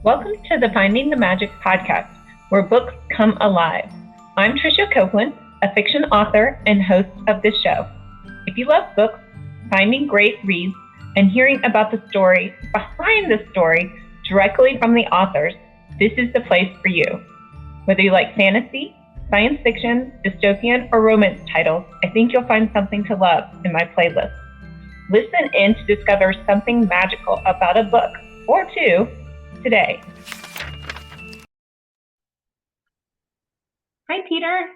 Welcome to the Finding the Magic podcast, where books come alive. I'm Tricia Copeland, a fiction author and host of this show. If you love books, finding great reads, and hearing about the story behind the story directly from the authors, this is the place for you. Whether you like fantasy, science fiction, dystopian, or romance titles, I think you'll find something to love in my playlist. Listen in to discover something magical about a book or two today. Hi, Peter.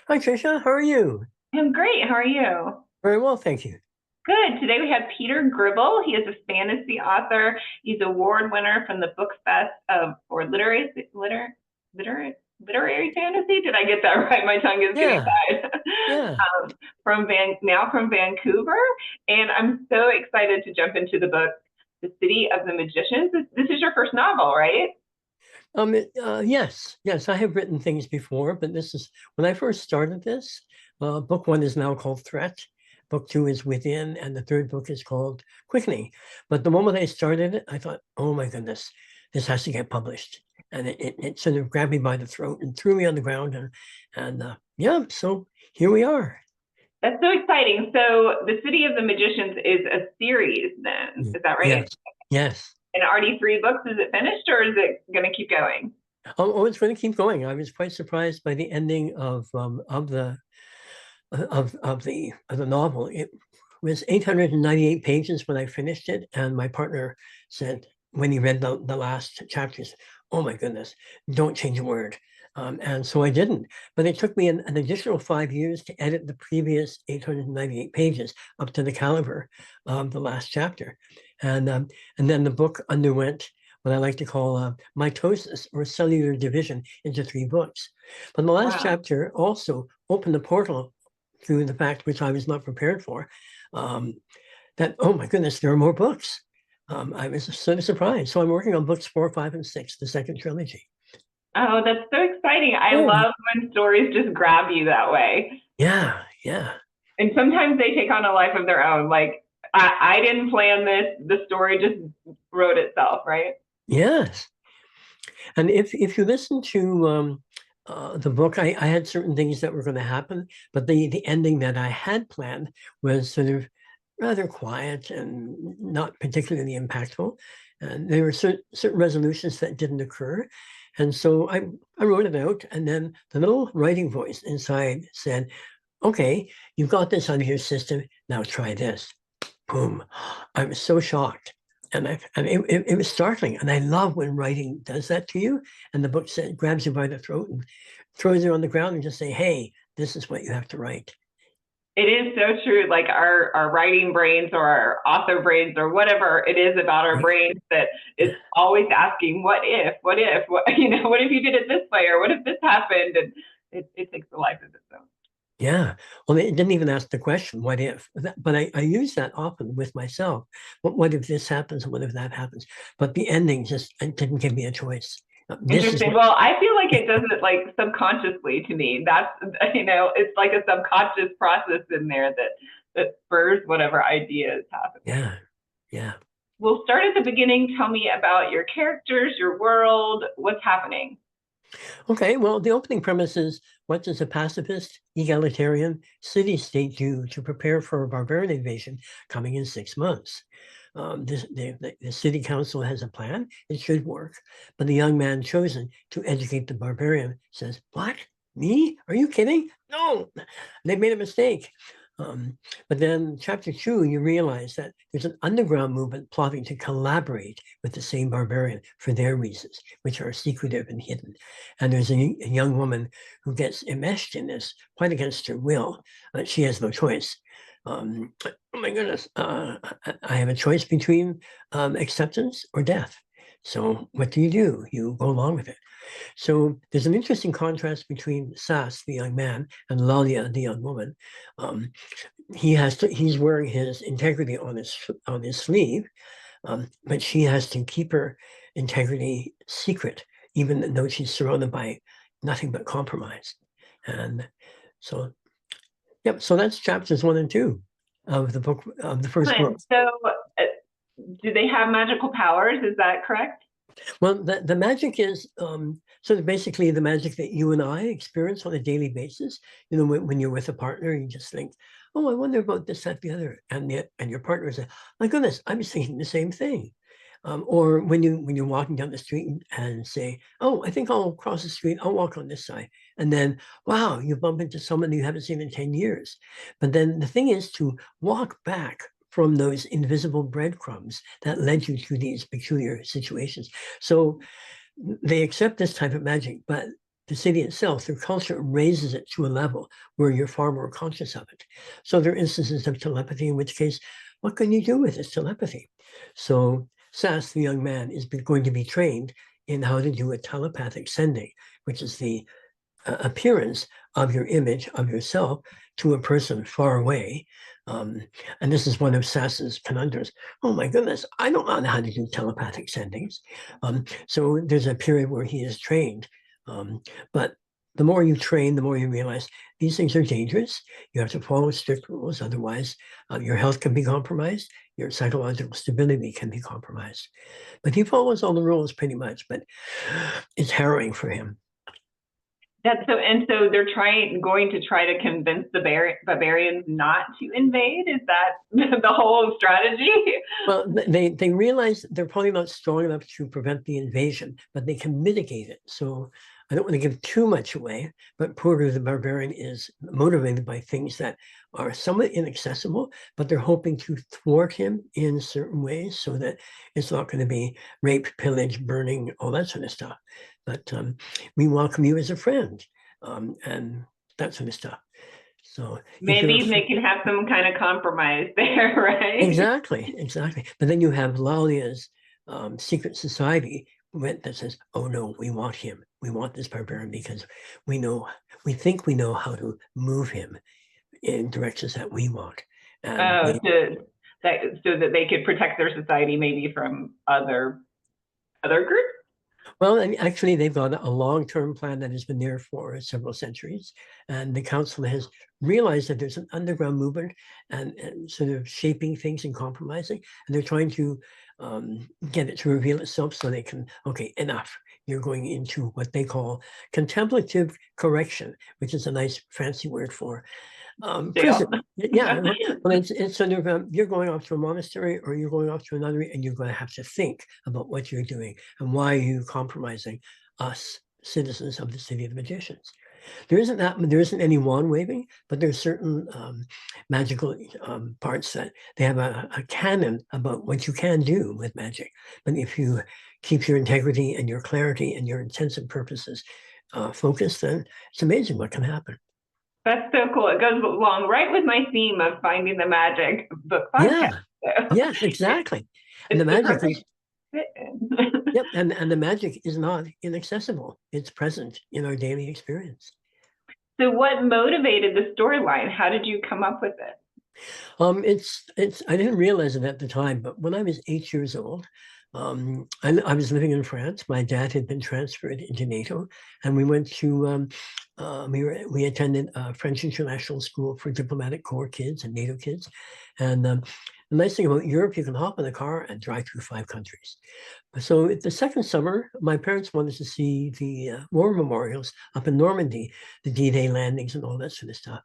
Hi, Tricia. How are you? I'm great. How are you? Very well, thank you. Good. Today we have Peter Gribble. He is a fantasy author. He's award winner from the Book Fest for literary fantasy. Did I get that right? My tongue is getting tied. Yeah. From Vancouver, and I'm so excited to jump into the book, The City of the Magicians. This is your first novel, right? Yes. I have written things before, but this is when I first started this. Book one is now called Threat. Book two is Within, and the third book is called Quickening. But the moment I started it, I thought, oh my goodness, this has to get published. And it sort of grabbed me by the throat and threw me on the ground. And so here we are. That's so exciting. So The City of the Magicians is a series then, is that right? Yes. And already 3 books, is it finished or is it going to keep going? Oh, it's going to keep going. I was quite surprised by the ending of the novel. It was 898 pages when I finished it, and my partner said when he read the last chapters, "Oh my goodness, don't change a word." And so I didn't. But it took me an additional 5 years to edit the previous 898 pages up to the caliber of the last chapter, and then the book underwent what I like to call mitosis, or cellular division, into 3 books. But the last chapter also opened the portal through the fact, which I was not prepared for, that, oh my goodness, there are more books. I was sort of surprised. So I'm working on books 4, 5, and 6, the second trilogy. Oh, that's so exciting. I love when stories just grab you that way. Yeah. And sometimes they take on a life of their own. Like, I didn't plan this. The story just wrote itself, right? Yes. And if you listen to the book, I had certain things that were going to happen, but the ending that I had planned was sort of rather quiet and not particularly impactful. And there were certain resolutions that didn't occur. And so I wrote it out, and then the little writing voice inside said, okay, you've got this out of your system, now try this. Boom. I was so shocked. And it was startling. And I love when writing does that to you. And the book grabs you by the throat and throws you on the ground and just say, hey, this is what you have to write. It is so true. Like our writing brains or our author brains or whatever it is about our brains that is always asking, what if, what if you did it this way, or what if this happened? And it takes a life of its own. Yeah. Well, it didn't even ask the question, what if? But I use that often with myself. What if this happens? And what if that happens? But the ending just didn't give me a choice. Interesting. Well, I feel like it does it like subconsciously to me. That's, it's like a subconscious process in there that spurs whatever ideas happen. Yeah. We'll start at the beginning. Tell me about your characters, your world, what's happening. Okay, well, the opening premise is, what does a pacifist, egalitarian, city-state do to prepare for a barbarian invasion coming in 6 months? The city council has a plan. It should work. But the young man chosen to educate the barbarian says, what? Me? Are you kidding? No, they made a mistake. But then chapter 2, you realize that there's an underground movement plotting to collaborate with the same barbarian for their reasons, which are secretive and hidden. And there's a young woman who gets enmeshed in this quite against her will. She has no choice. Oh my goodness, I have a choice between acceptance or death. So what do? You go along with it. So there's an interesting contrast between Sas, the young man, and Lalia, the young woman. He's wearing his integrity on his sleeve, but she has to keep her integrity secret, even though she's surrounded by nothing but compromise. And so, yep. So that's chapters 1 and 2 of the book, of the first book. So, do they have magical powers? Is that correct? Well, the magic is sort of basically the magic that you and I experience on a daily basis. You know, when you're with a partner, you just think, "Oh, I wonder about this, that, the other," and your partner says, "My goodness, I was thinking the same thing." Or when you're walking down the street and say, "Oh, I think I'll cross the street. I'll walk on this side," and then, wow, you bump into someone you haven't seen in 10 years. But then the thing is to walk back from those invisible breadcrumbs that led you to these peculiar situations. So they accept this type of magic, but the city itself, their culture raises it to a level where you're far more conscious of it. So there are instances of telepathy, in which case, what can you do with this telepathy? So Sass, the young man, is going to be trained in how to do a telepathic sending, which is the appearance of your image of yourself to a person far away. And this is one of Sass's conundrums. Oh my goodness, I don't know how to do telepathic sendings. So there's a period where he is trained. But the more you train, the more you realize these things are dangerous. You have to follow strict rules. Otherwise, your health can be compromised. Your psychological stability can be compromised. But he follows all the rules pretty much, but it's harrowing for him. And so they're going to try to convince the Bavarians not to invade. Is that the whole strategy? Well, they realize they're probably not strong enough to prevent the invasion, but they can mitigate it. So I don't want to give too much away, but Porter the Barbarian is motivated by things that are somewhat inaccessible, but they're hoping to thwart him in certain ways so that it's not going to be rape, pillage, burning, all that sort of stuff. But we welcome you as a friend, and that sort of stuff. So maybe they can have some kind of compromise there, right? Exactly. But then you have Lalia's secret society that says, "Oh no, we want him. We want this barbarian because we think we know how to move him in directions that we want." And so that they could protect their society maybe from other groups. Well, and actually, they've got a long-term plan that has been there for several centuries, and the council has realized that there's an underground movement and sort of shaping things and compromising, and they're trying to get it to reveal itself so they can, okay, enough. You're going into what they call contemplative correction, which is a nice fancy word for prison. Yeah, well, it's sort of you're going off to a monastery or you're going off to a nunnery, and you're going to have to think about what you're doing and why are you compromising us, citizens of the city of the magicians. There isn't any wand waving, but there's certain magical parts that they have a canon about what you can do with magic. But if you keep your integrity and your clarity and your intensive purposes focused, then it's amazing what can happen. That's so cool. It goes along right with my theme of finding the magic book podcast. Yeah. Yes, exactly. And the magic is yep, and the magic is not inaccessible. It's present in our daily experience. So what motivated the storyline? How did you come up with it? It's I didn't realize it at the time, but when I was 8 years old, I was living in France. My dad had been transferred into NATO, and we went to we attended a French international school for diplomatic corps kids and NATO kids. And the nice thing about Europe, you can hop in a car and drive through 5 countries. So the second summer, my parents wanted to see the war memorials up in Normandy, the D-Day landings and all that sort of stuff.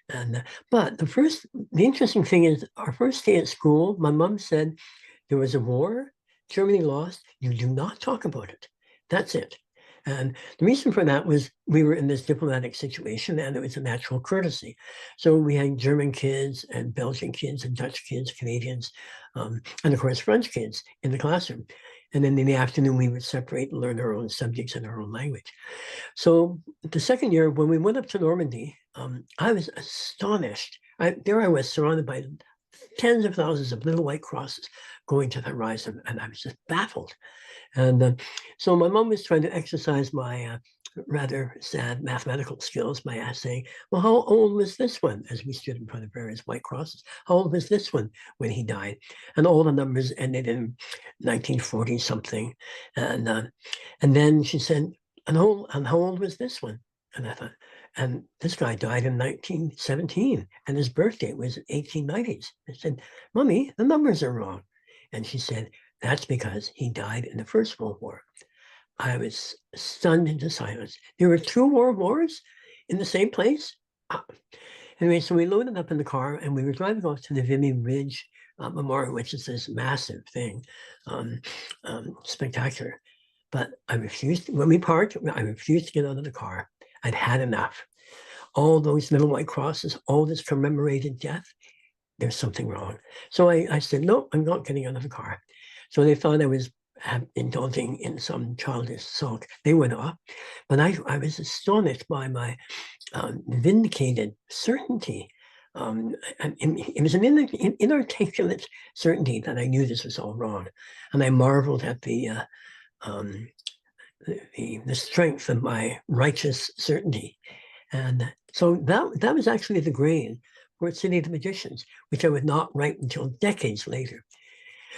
And but the interesting thing is, our first day at school, my mom said there was a war, Germany lost. You do not talk about it. That's it. And the reason for that was we were in this diplomatic situation and it was a natural courtesy. So we had German kids and Belgian kids and Dutch kids, Canadians, and of course French kids in the classroom. And then in the afternoon, we would separate and learn our own subjects in our own language. So the second year, when we went up to Normandy, I was astonished. There I was surrounded by tens of thousands of little white crosses going to the horizon, and I was just baffled. And so my mom was trying to exercise my rather sad mathematical skills by saying, well, how old was this one? As we stood in front of various white crosses, how old was this one when he died? And all the numbers ended in 1940 something. And then she said, and how old was this one? And I thought, and this guy died in 1917, and his birthday was in 1890s. I said, Mommy, the numbers are wrong. And she said, That's because he died in the First World War. I was stunned into silence. There were 2 world wars in the same place. Anyway, so we loaded up in the car and we were driving off to the Vimy Ridge Memorial, which is this massive thing, spectacular. But I refused, when we parked, I refused to get out of the car. I'd had enough. All those little white crosses, all this commemorated death, there's something wrong. So I said, no, I'm not getting out of the car. So they thought I was indulging in some childish sulk. They went off, but I was astonished by my vindicated certainty. And it was an inarticulate certainty that I knew this was all wrong. And I marveled at the strength of my righteous certainty. And so that was actually the grain for City of the Magicians, which I would not write until decades later.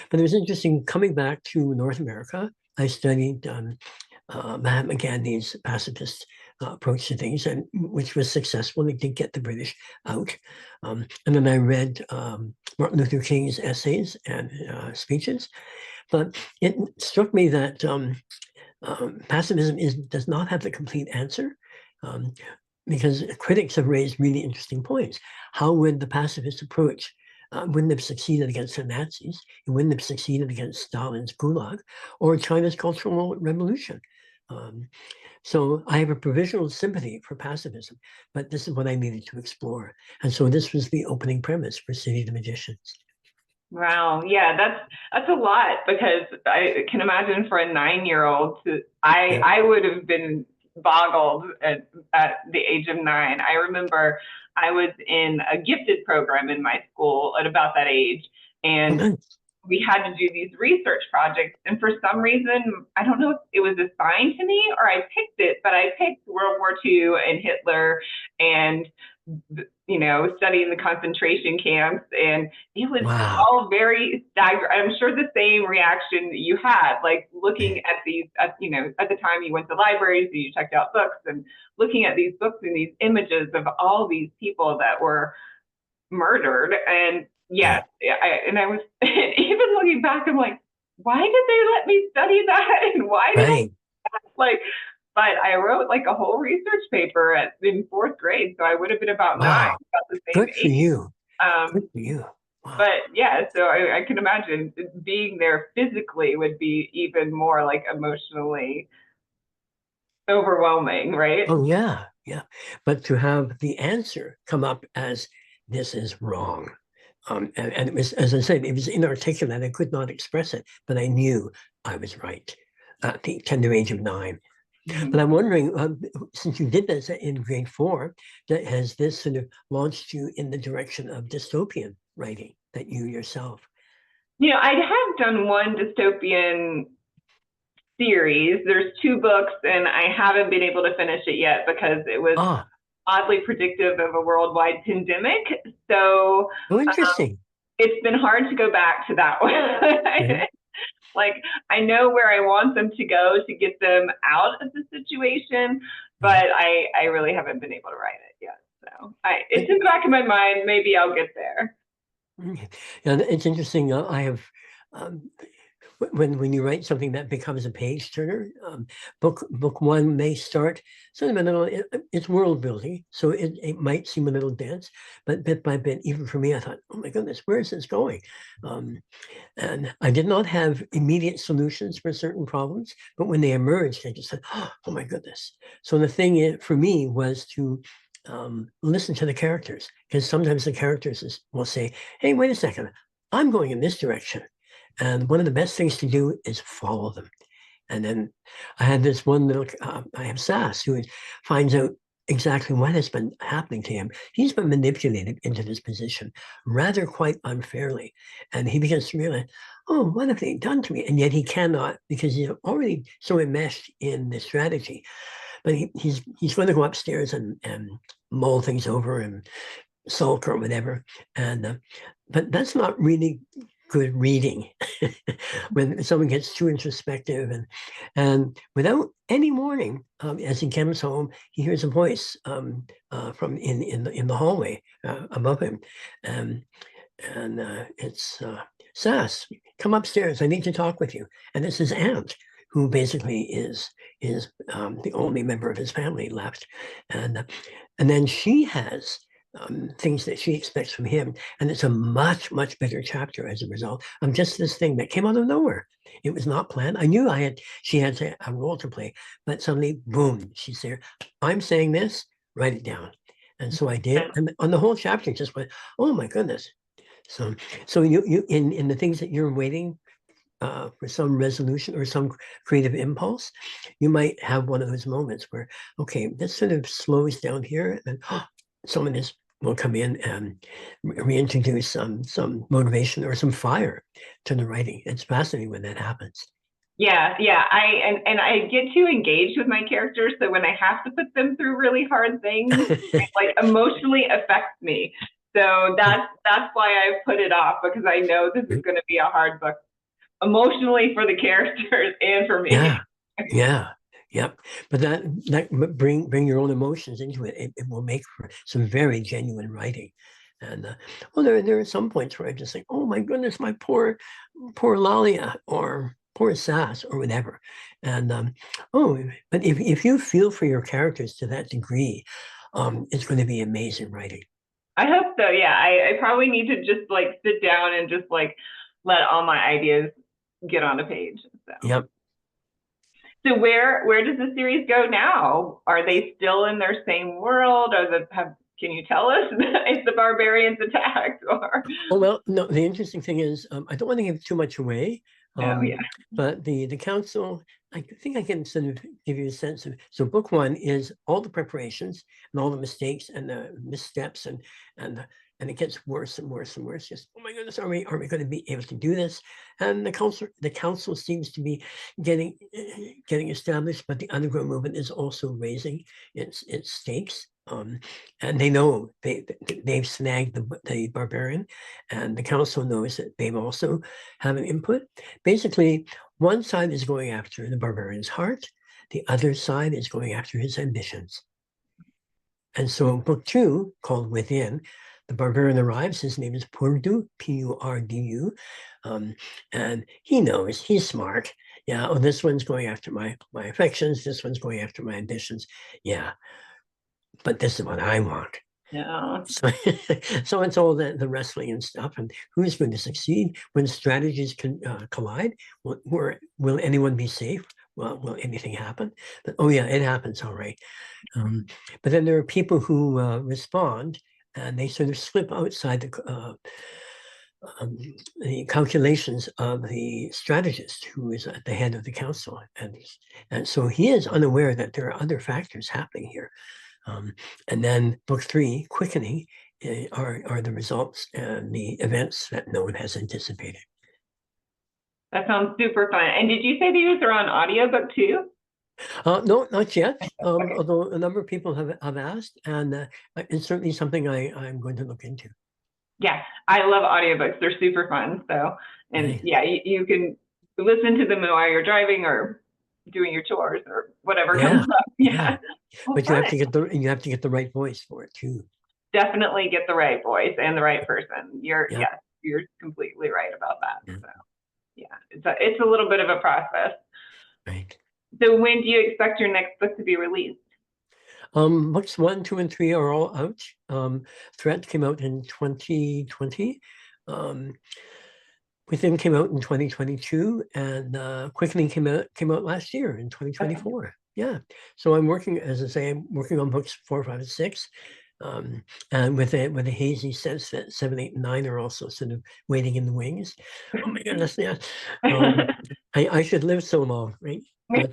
But it was interesting coming back to North America. I studied Mahatma Gandhi's pacifist approach to things, and which was successful. It did get the British out. And then I read Martin Luther King's essays and speeches. But it struck me that pacifism does not have the complete answer, because critics have raised really interesting points. How would the pacifist approach wouldn't have succeeded against the Nazis? It wouldn't have succeeded against Stalin's Gulag or China's Cultural Revolution. So I have a provisional sympathy for pacifism, but this is what I needed to explore. And so this was the opening premise for City of the Magicians. Wow. Yeah, that's a lot, because I can imagine for a 9-year-old, I would have been boggled at the age of 9. I remember I was in a gifted program in my school at about that age, and we had to do these research projects. And for some reason, I don't know if it was assigned to me or I picked it, but I picked World War II and Hitler and, you know, studying the concentration camps. And it was all very staggering. I'm sure the same reaction that you had, like looking at these, you know, at the time you went to libraries and you checked out books, and looking at these books and these images of all these people that were murdered. And yes, I was even looking back, I'm like, why did they let me study that? And why did I like? But I wrote like a whole research paper in 4th grade, so I would have been about 9, about the same age. For you. Good for you. Wow. But yeah, so I can imagine being there physically would be even more like emotionally overwhelming, right? Oh yeah, yeah. But to have the answer come up as this is wrong. And it was, as I said, it was inarticulate. I could not express it, but I knew I was right at the tender age of 9. Mm-hmm. But I'm wondering, since you did this in grade 4, has this sort of launched you in the direction of dystopian writing that you yourself? You know, I have done one dystopian series. There's 2 books, and I haven't been able to finish it yet because it was oddly predictive of a worldwide pandemic. So interesting. It's been hard to go back to that one. Mm-hmm. Like, I know where I want them to go to get them out of the situation, but I really haven't been able to write it yet. So it's in the back of my mind. Maybe I'll get there. And it's interesting. I have when you write something that becomes a page turner, book 1 may start sort of a little, it's world building, so it might seem a little dense, but bit by bit, even for me, I thought, oh my goodness, where is this going? And I did not have immediate solutions for certain problems, but when they emerged, I just said, oh my goodness. So the thing for me was to listen to the characters, because sometimes the characters will say, hey, wait a second, I'm going in this direction. And one of the best things to do is follow them. And then I had this one little, I have Sass, who finds out exactly what has been happening to him. He's been manipulated into this position rather quite unfairly. And he begins to realize, oh, what have they done to me? And yet he cannot, because he's already so enmeshed in the strategy. But he's going to go upstairs and mull things over and sulk or whatever. And but that's not really good reading when someone gets too introspective, and without any warning, as he comes home, he hears a voice from in the hallway above him, and it's Sass, come upstairs. I need to talk with you. And it's his aunt, who basically is the only member of his family left. And then she has things that she expects from him. And it's a much, much better chapter as a result of just this thing that came out of nowhere. It was not planned. I knew she had a role to play, but suddenly, boom, she's there. I'm saying this, write it down. And so I did. And on the whole chapter, just went, oh my goodness. So you in the things that you're waiting for some resolution or some creative impulse, you might have one of those moments where, okay, this sort of slows down here, and then someone will come in and reintroduce some motivation or some fire to the writing. It's fascinating when that happens. Yeah. I get too engaged with my characters, so when I have to put them through really hard things, it like emotionally affects me. So that's why I put it off, because I know this is going to be a hard book emotionally for the characters and for me. Yep. But that bring your own emotions into it. It will make for some very genuine writing. And there are some points where I just think, oh my goodness, my poor Lalia, or poor Sass, or whatever. And but if you feel for your characters to that degree, it's going to be amazing writing. I hope so. Yeah, I probably need to just like sit down and just like let all my ideas get on a page. So. Yep. So where does the series go now? Are they still in their same world? Can you tell us if the barbarians attacked? Or oh well, no. The interesting thing is, I don't want to give too much away. Yeah. But the council, I think I can sort of give you a sense of. So book one is all the preparations and all the mistakes and the missteps, and it gets worse and worse and worse. Just, oh my goodness, are we going to be able to do this? And the council seems to be getting established, but the underground movement is also raising its stakes. And they know they've snagged the barbarian, and the council knows that they've also have an input. Basically, one side is going after the barbarian's heart, the other side is going after his ambitions. And so book two, called Within, the barbarian arrives. His name is Purdu, P-U-R-D-U. And he knows, he's smart. Yeah, oh, this one's going after my affections. This one's going after my ambitions. Yeah, but this is what I want. Yeah. So it's all the wrestling and stuff, and who's going to succeed when strategies can collide? Will anyone be safe? Well, will anything happen? But oh yeah, it happens, all right. But then there are people who respond, and they sort of slip outside the calculations of the strategist who is at the head of the council, and so he is unaware that there are other factors happening here. And then book three, Quickening, are the results and the events that no one has anticipated. That sounds super fun. And did you say these are on audiobook too? No, not yet. Okay. Although a number of people have asked, and it's certainly something I'm going to look into. Yeah, I love audiobooks. They're super fun. So, and nice. Yeah, you can listen to them while you're driving or doing your chores or whatever comes up. Yeah. Well, but you have to get the right voice for it too. Definitely get the right voice and the right person. You're completely right about that. Yeah. So yeah, it's a little bit of a process. Right. So when do you expect your next book to be released? Books 1, 2, and 3 are all out. Threat came out in 2020. Within came out in 2022, and Quickening came out last year in 2024. Okay. Yeah. So I'm working, as I say, I'm working on books 4, 5, and 6. And with a hazy sense that 7, 8, and 9 are also sort of waiting in the wings. Oh my goodness, yeah. I should live so long, right? But,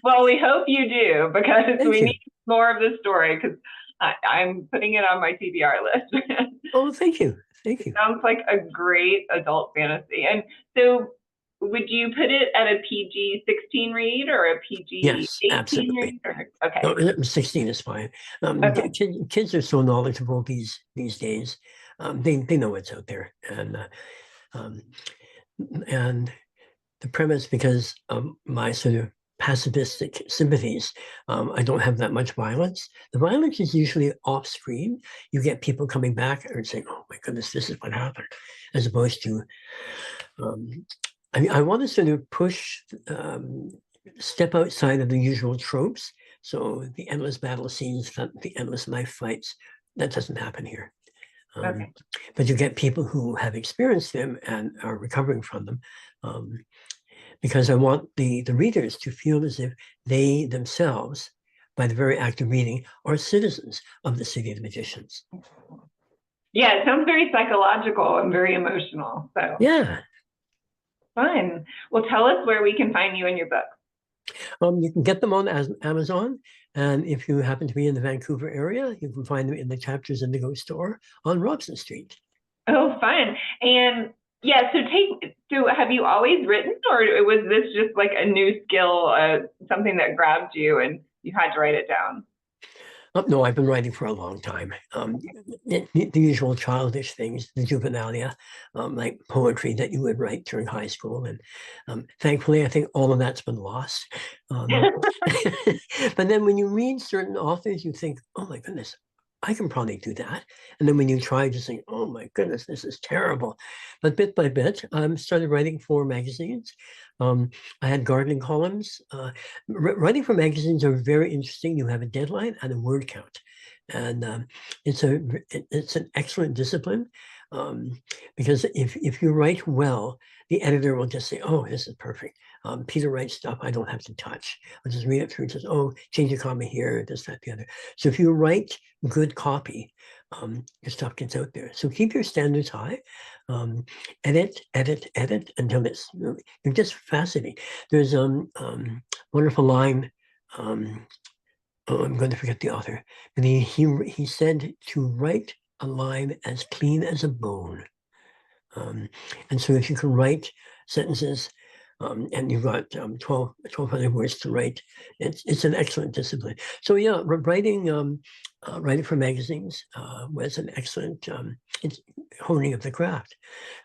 well, we hope you do, because we need more of this story, because I'm putting it on my TBR list. Oh, thank you. Thank you. It sounds like a great adult fantasy. And so would you put it at a PG-16 read or a PG-18 read? Okay. No, 16 is fine. Okay. Kids are so knowledgeable these days. They know what's out there. And the premise, because of my sort of pacifistic sympathies. I don't have that much violence. The violence is usually off screen. You get people coming back and saying, "Oh my goodness, this is what happened," as opposed to. I want to sort of push, step outside of the usual tropes. So the endless battle scenes, the endless knife fights, that doesn't happen here. Okay. But you get people who have experienced them and are recovering from them. Because I want the readers to feel as if they themselves, by the very act of reading, are citizens of the City of the Magicians. Yeah, it sounds very psychological and very emotional. So yeah, fun. Well, tell us where we can find you and your books. You can get them on Amazon, and if you happen to be in the Vancouver area, you can find them in the Chapters Indigo store on Robson Street. Oh, fun. And yeah, so have you always written, or was this just like a new skill, something that grabbed you and you had to write it down? No, I've been writing for a long time. The usual childish things, the juvenilia, like poetry that you would write during high school. And thankfully, I think all of that's been lost. But then when you read certain authors, you think, oh my goodness, I can probably do that. And then when you try, you just think, oh my goodness, this is terrible. But bit by bit, I started writing for magazines. I had gardening columns. Writing for magazines are very interesting. You have a deadline and a word count. And it's an excellent discipline, because if you write well, the editor will just say, oh, this is perfect. Peter writes stuff I don't have to touch. I'll just read it through and says, oh, change a comma here, this, that, the other. So if you write good copy, your stuff gets out there. So keep your standards high. Edit until you're just fascinating. There's wonderful line. Oh, I'm going to forget the author. And he said to write a line as clean as a bone. And so if you can write sentences, and you've got 1,200 words to write, it's an excellent discipline. So yeah, writing for magazines was an excellent honing of the craft.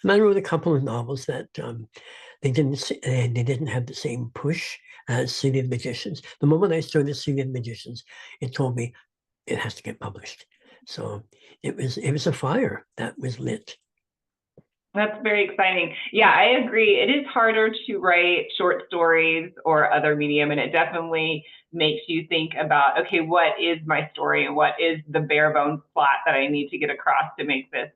And I wrote a couple of novels that they didn't have the same push as City of Magicians. The moment I started City of Magicians, it told me it has to get published. So it was a fire that was lit. That's very exciting. Yeah, I agree. It is harder to write short stories or other medium, and it definitely makes you think about, okay, what is my story and what is the bare bones plot that I need to get across to make this.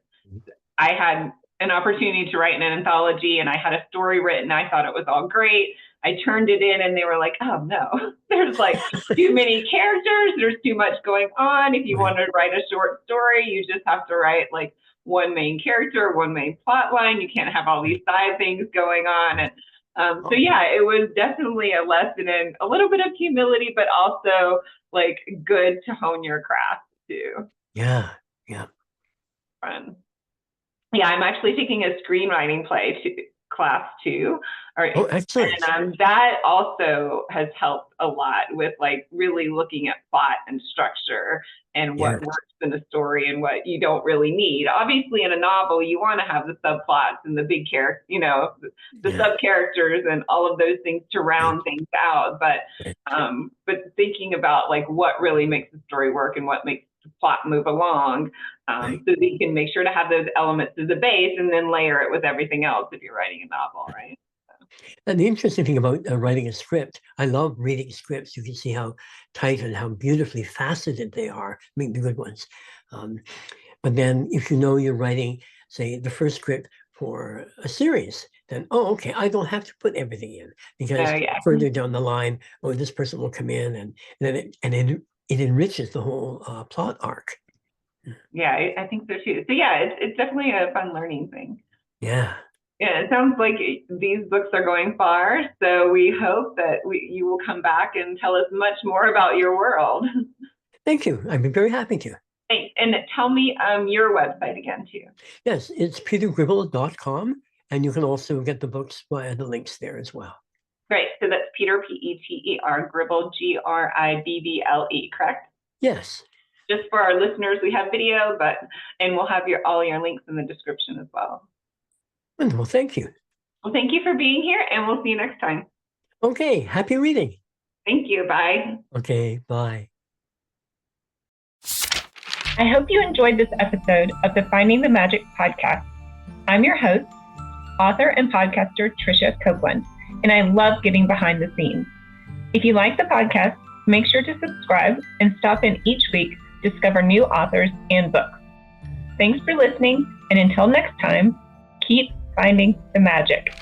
I had an opportunity to write an anthology, and I had a story written. I thought it was all great. I turned it in and they were like, oh no, there's like too many characters. There's too much going on. If you want to write a short story, you just have to write like one main character, one main plot line. You can't have all these side things going on. And so yeah, it was definitely a lesson in a little bit of humility, but also like good to hone your craft too. Yeah. Fun. Yeah, I'm actually taking a screenwriting class too. Oh, excellent. And that also has helped a lot with like really looking at plot and structure and what works in the story and what you don't really need. Obviously, in a novel, you want to have the subplots and the big character, the sub characters and all of those things to round things out. But thinking about like what really makes the story work and what makes the plot move along, so that you can make sure to have those elements as a base and then layer it with everything else if you're writing a novel, right? And the interesting thing about writing a script, I love reading scripts. You can see how tight and how beautifully faceted they are. I mean, the good ones. But then if you know you're writing, say, the first script for a series, then, oh, okay, I don't have to put everything in because further down the line, oh, this person will come in and then it enriches the whole plot arc. Yeah, I think so too. So yeah, it's definitely a fun learning thing. Yeah. Yeah, it sounds like these books are going far. So we hope that you will come back and tell us much more about your world. Thank you. I'd be very happy to. And tell me your website again too. Yes, it's petergribble.com. And you can also get the books via the links there as well. Great. So that's Peter, Peter, Gribble, Gribble, correct? Yes. Just for our listeners, we have video, and we'll have all your links in the description as well. Wonderful. Thank you. Well, thank you for being here, and we'll see you next time. Okay. Happy reading. Thank you. Bye. Okay, bye. I hope you enjoyed this episode of the Finding the Magic podcast. I'm your host, author and podcaster Tricia Copeland, and I love getting behind the scenes. If you like the podcast, make sure to subscribe and stop in each week to discover new authors and books. Thanks for listening, and until next time, keep finding the magic.